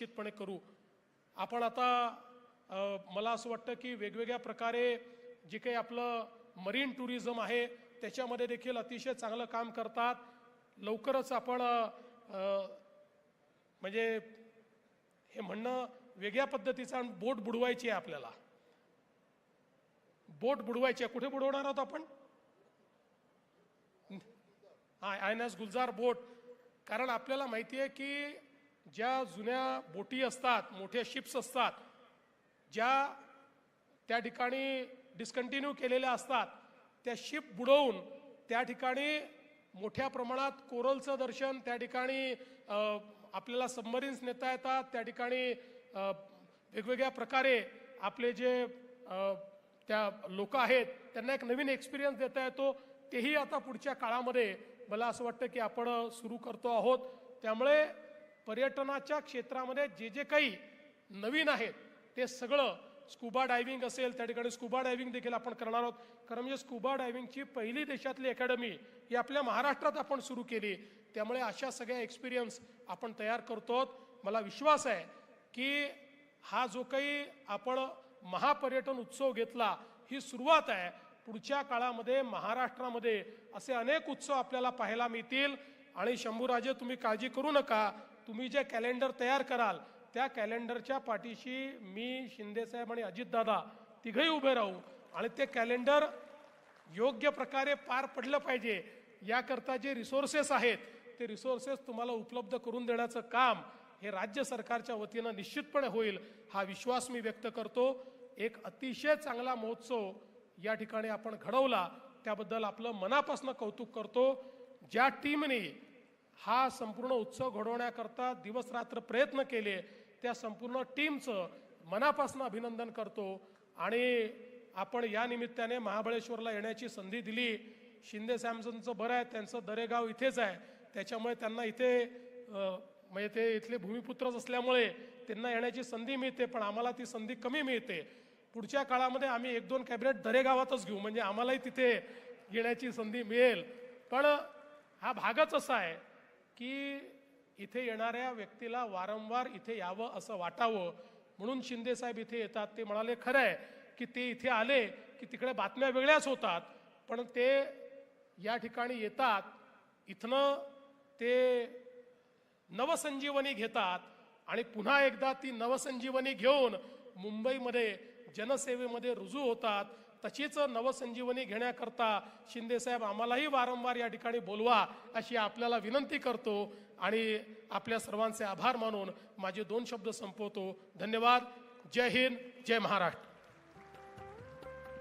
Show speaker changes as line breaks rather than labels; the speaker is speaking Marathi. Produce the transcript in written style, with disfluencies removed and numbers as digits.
निश्चितपणे करू। आपण आता मला असं वाटतं की वेगवेगळ्या प्रकारे जे काही आपलं मरीन टुरिझम आहे त्याच्यामध्ये देखील अतिशय चांगलं काम करतात। लवकरच आपण म्हणजे हे म्हणणं वेगळ्या पद्धतीचा बोट बुडवायची आहे आपल्याला, बोट बुडवायची आहे। कुठे बुडवणार आहोत आपण? INS गुलजार बोट। कारण आपल्याला माहिती आहे की ज्या जुन्या बोटी असतात, मोठ्या शिप्स असतात, ज्या त्या ठिकाणी डिस्कंटिन्यू केलेल्या असतात, त्या शिप बुडवून त्या ठिकाणी मोठ्या प्रमाणात कोरलचं दर्शन, त्या ठिकाणी आपल्याला सबमरीन्स नेता येतात, त्या ठिकाणी वेगवेगळ्या प्रकारे आपले जे त्या लोक आहेत त्यांना एक नवीन एक्सपिरियन्स देता येतो। तेही आता पुढच्या काळामध्ये मला असं वाटतं की आपण सुरू करतो आहोत। त्यामुळे पर्यटनाच्या क्षेत्रामध्ये जे जे काही नवीन आहेत ते सगळं, स्कुबा डायव्हिंग असेल त्या ठिकाणी स्कुबा डायव्हिंग देखील आपण करणार आहोत। कारण म्हणजे स्कुबा डायव्हिंगची पहिली देशातली अकॅडमी ही आपल्या महाराष्ट्रात आपण सुरू केली। त्यामुळे अशा सगळ्या एक्सपिरियन्स आपण तयार करतो। मला विश्वास आहे की हा जो काही आपण महापर्यटन उत्सव घेतला ही सुरुवात आहे। पुढच्या काळामध्ये महाराष्ट्रामध्ये असे अनेक उत्सव आपल्याला पाहायला मिळतील। आणि शंभूराजे तुम्ही काळजी करू नका, तुम्ही जे कॅलेंडर तयार कराल त्या कॅलेंडरच्या पाठीशी मी, शिंदेसाहेब आणि अजितदादा तिघही उभे राहू आणि ते कॅलेंडर योग्य प्रकारे पार पडलं पाहिजे याकरता जे रिसोर्सेस आहेत ते रिसोर्सेस तुम्हाला उपलब्ध करून देण्याचं काम हे राज्य सरकारच्या वतीनं निश्चितपणे होईल हा विश्वास मी व्यक्त करतो। एक अतिशय चांगला महोत्सव या ठिकाणी आपण घडवला त्याबद्दल आपलं मनापासून कौतुक करतो। ज्या टीमने हा संपूर्ण उत्सव घडवण्याकरता दिवस रात्र प्रयत्न केले त्या संपूर्ण टीमचं मनापासून अभिनंदन करतो। आणि आपण या निमित्ताने महाबळेश्वरला येण्याची संधी दिली। शिंदे साहेबांचं बरं आहे, त्यांचं दरेगाव इथेच आहे, त्याच्यामुळे त्यांना इथे म्हणजे ते इथले भूमिपुत्रच असल्यामुळे त्यांना येण्याची संधी मिळते, पण आम्हाला ती संधी कमी मिळते। पुढच्या काळामध्ये आम्ही 1-2 कॅबिनेट दरेगावातच घेऊ म्हणजे आम्हालाही तिथे येण्याची संधी मिळेल। पण हा भागच असा आहे की इथे येणाऱ्या व्यक्तीला वारंवार इथे यावं असं वाटावं म्हणून शिंदे साहेब इथे येतात। ते म्हणाले खरं आहे की ते इथे आले की तिकडे बातम्या वेगळ्याच होतात, पण ते या ठिकाणी येतात, इथनं ते नवसंजीवनी घेतात आणि पुन्हा एकदा ती नवसंजीवनी घेऊन मुंबईमध्ये जनसेवेमध्ये रुजू होतात। तशीच नवसंजीवनी घेण्याकरता शिंदेसाहेब आम्हालाही वारंवार या ठिकाणी बोलवा अशी आपल्याला विनंती करतो आणि आपल्या सर्वांचे आभार मानून माझे 2 शब्द संपवतो। धन्यवाद। जय हिंद, जय महाराष्ट्र।